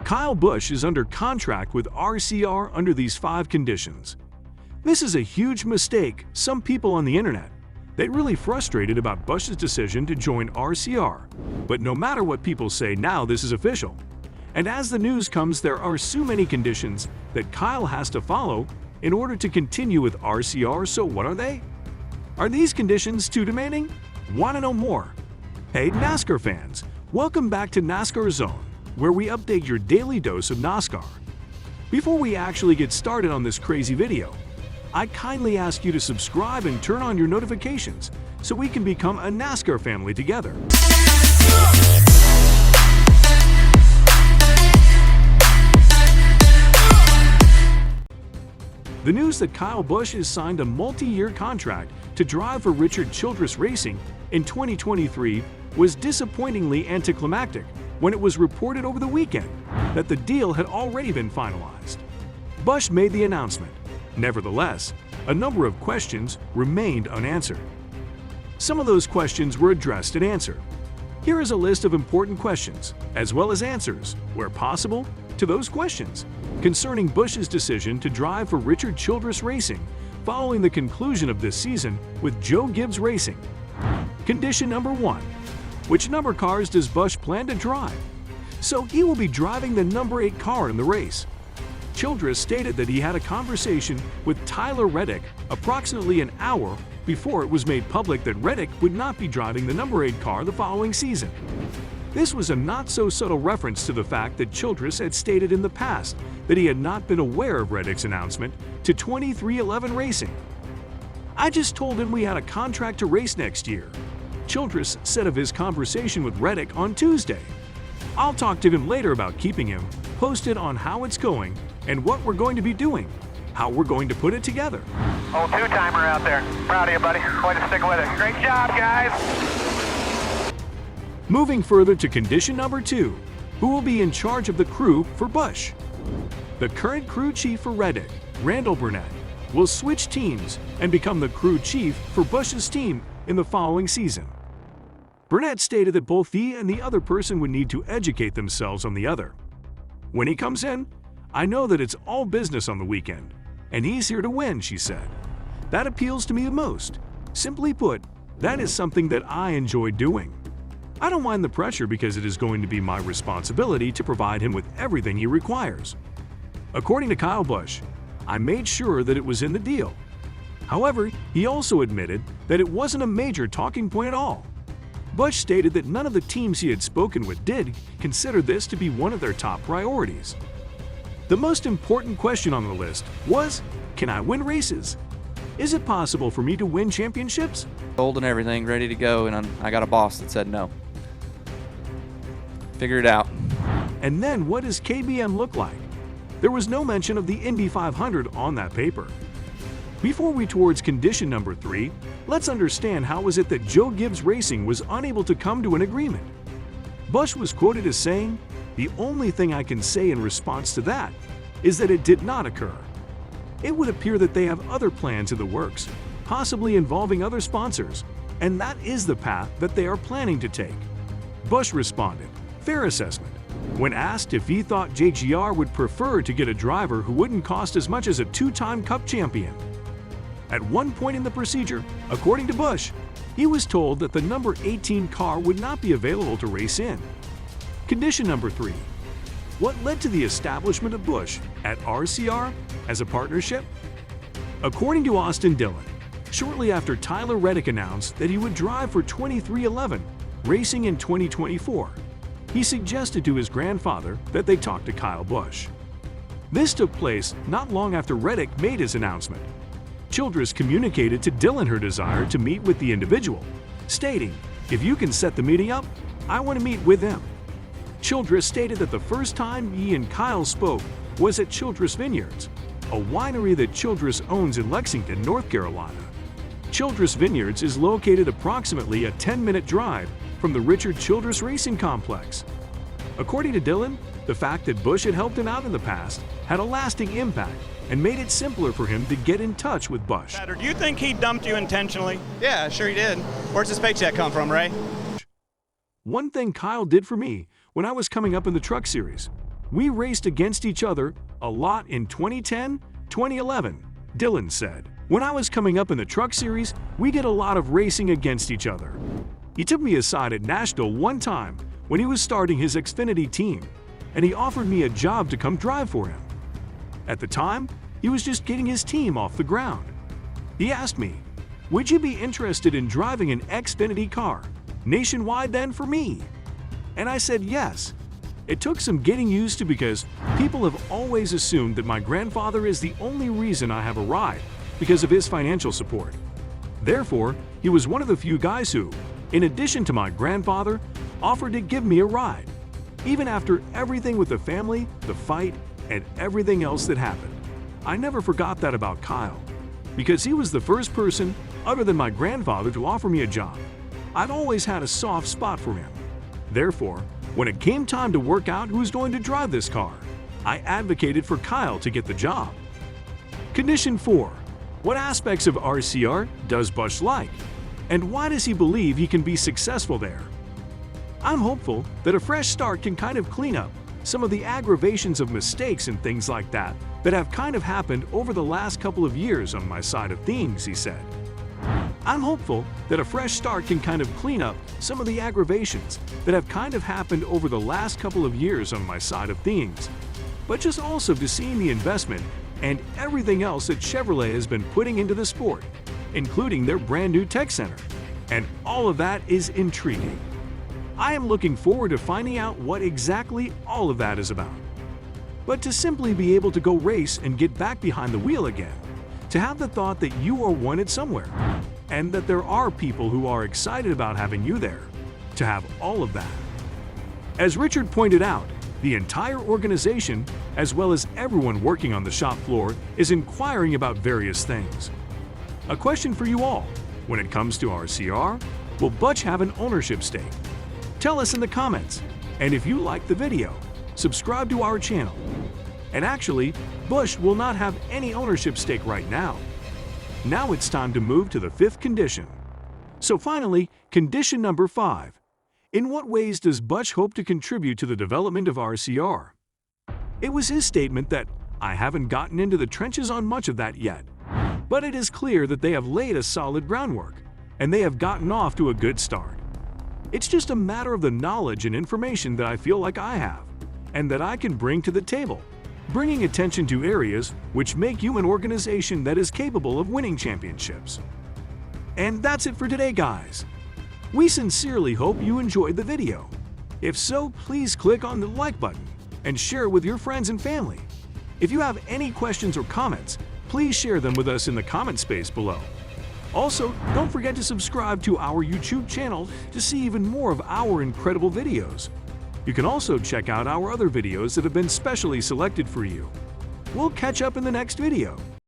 Kyle Busch is under contract with RCR under these 5 conditions. This is a huge mistake. Some people on the internet, they're really frustrated about Busch's decision to join RCR. But no matter what people say now, this is official. And as the news comes, there are so many conditions that Kyle has to follow in order to continue with RCR. So what are they? Are these conditions too demanding? Want to know more? Hey NASCAR fans, welcome back to NASCAR Zone, where we update your daily dose of NASCAR. Before we actually get started on this crazy video, I kindly ask you to subscribe and turn on your notifications so we can become a NASCAR family together. The news that Kyle Busch has signed a multi-year contract to drive for Richard Childress Racing in 2023 was disappointingly anticlimactic when it was reported over the weekend that the deal had already been finalized. Busch made the announcement. Nevertheless, a number of questions remained unanswered. Some of those questions were addressed and answered. Here is a list of important questions, as well as answers, where possible, to those questions concerning Busch's decision to drive for Richard Childress Racing following the conclusion of this season with Joe Gibbs Racing. Condition number 1. Which number cars does Busch plan to drive? So he will be driving the number 8 car in the race. Childress stated that he had a conversation with Tyler Reddick approximately an hour before it was made public that Reddick would not be driving the number 8 car the following season. This was a not-so-subtle reference to the fact that Childress had stated in the past that he had not been aware of Reddick's announcement to 23XI Racing. "I just told him we had a contract to race next year," Childress said of his conversation with Reddick on Tuesday. "I'll talk to him later about keeping him posted on how it's going and what we're going to be doing, how we're going to put it together." Old two-timer out there. Proud of you, buddy. Way to stick with it. Great job, guys. Moving further to condition number 2, who will be in charge of the crew for Busch? The current crew chief for Reddick, Randall Burnett, will switch teams and become the crew chief for Busch's team in the following season. Burnett stated that both he and the other person would need to educate themselves on the other. "When he comes in, I know that it's all business on the weekend, and he's here to win," she said. "That appeals to me the most. Simply put, that is something that I enjoy doing. I don't mind the pressure because it is going to be my responsibility to provide him with everything he requires." According to Kyle Busch, "I made sure that it was in the deal." However, he also admitted that it wasn't a major talking point at all. Busch stated that none of the teams he had spoken with did consider this to be one of their top priorities. The most important question on the list was, can I win races? Is it possible for me to win championships? Old and everything, ready to go, and I got a boss that said no. Figure it out. And then what does KBM look like? There was no mention of the Indy 500 on that paper. Before we towards condition number 3, let's understand how was it that Joe Gibbs Racing was unable to come to an agreement. Busch was quoted as saying, "The only thing I can say in response to that is that it did not occur. It would appear that they have other plans in the works, possibly involving other sponsors, and that is the path that they are planning to take." Busch responded, "Fair assessment," when asked if he thought JGR would prefer to get a driver who wouldn't cost as much as a 2-time Cup champion. At one point in the procedure, according to Busch, he was told that the number 18 car would not be available to race in. Condition number 3. What led to the establishment of Busch at RCR as a partnership? According to Austin Dillon, shortly after Tyler Reddick announced that he would drive for 23XI Racing in 2024, he suggested to his grandfather that they talk to Kyle Busch. This took place not long after Reddick made his announcement. Childress communicated to Dillon her desire to meet with the individual, stating, "If you can set the meeting up, I want to meet with them." Childress stated that the first time he and Kyle spoke was at Childress Vineyards, a winery that Childress owns in Lexington, North Carolina. Childress Vineyards is located approximately a 10-minute drive from the Richard Childress Racing Complex. According to Dillon, the fact that Busch had helped him out in the past had a lasting impact and made it simpler for him to get in touch with Busch. Do you think he dumped you intentionally? Yeah, sure he did. Where's his paycheck come from, Ray? One thing Kyle did for me when I was coming up in the truck series, We raced against each other a lot in 2010, 2011, Dylan said. When I was coming up in the truck series, we did a lot of racing against each other. He took me aside at Nashville one time when he was starting his Xfinity team, and he offered me a job to come drive for him. At the time, he was just getting his team off the ground. He asked me, "Would you be interested in driving an Xfinity car nationwide then for me?" And I said yes. It took some getting used to because people have always assumed that my grandfather is the only reason I have a ride because of his financial support. Therefore, he was one of the few guys who, in addition to my grandfather, offered to give me a ride, even after everything with the family, the fight, and everything else that happened. I never forgot that about Kyle, because he was the first person, other than my grandfather, to offer me a job. I've always had a soft spot for him. Therefore, when it came time to work out who was going to drive this car, I advocated for Kyle to get the job. Condition 4. What aspects of RCR does Busch like? And why does he believe he can be successful there? I'm hopeful that a fresh start can kind of clean up some of the aggravations of mistakes and things like that have kind of happened over the last couple of years on my side of things, he said. I'm hopeful that a fresh start can kind of clean up some of the aggravations that have kind of happened over the last couple of years on my side of things, but just also to seeing the investment and everything else that Chevrolet has been putting into the sport, including their brand new tech center, and all of that is intriguing. I am looking forward to finding out what exactly all of that is about. But to simply be able to go race and get back behind the wheel again, to have the thought that you are wanted somewhere, and that there are people who are excited about having you there, to have all of that. As Richard pointed out, the entire organization, as well as everyone working on the shop floor, is inquiring about various things. A question for you all: when it comes to RCR, will Busch have an ownership stake? Tell us in the comments, and if you like the video, subscribe to our channel. And actually, Busch will not have any ownership stake right now. Now it's time to move to the 5th condition. So finally, condition number 5. In what ways does Busch hope to contribute to the development of RCR? It was his statement that, "I haven't gotten into the trenches on much of that yet, but it is clear that they have laid a solid groundwork, and they have gotten off to a good start. It's just a matter of the knowledge and information that I feel like I have, and that I can bring to the table, bringing attention to areas which make you an organization that is capable of winning championships." And that's it for today, guys. We sincerely hope you enjoyed the video. If so, please click on the like button and share it with your friends and family. If you have any questions or comments, please share them with us in the comment space below. Also, don't forget to subscribe to our YouTube channel to see even more of our incredible videos. You can also check out our other videos that have been specially selected for you. We'll catch up in the next video.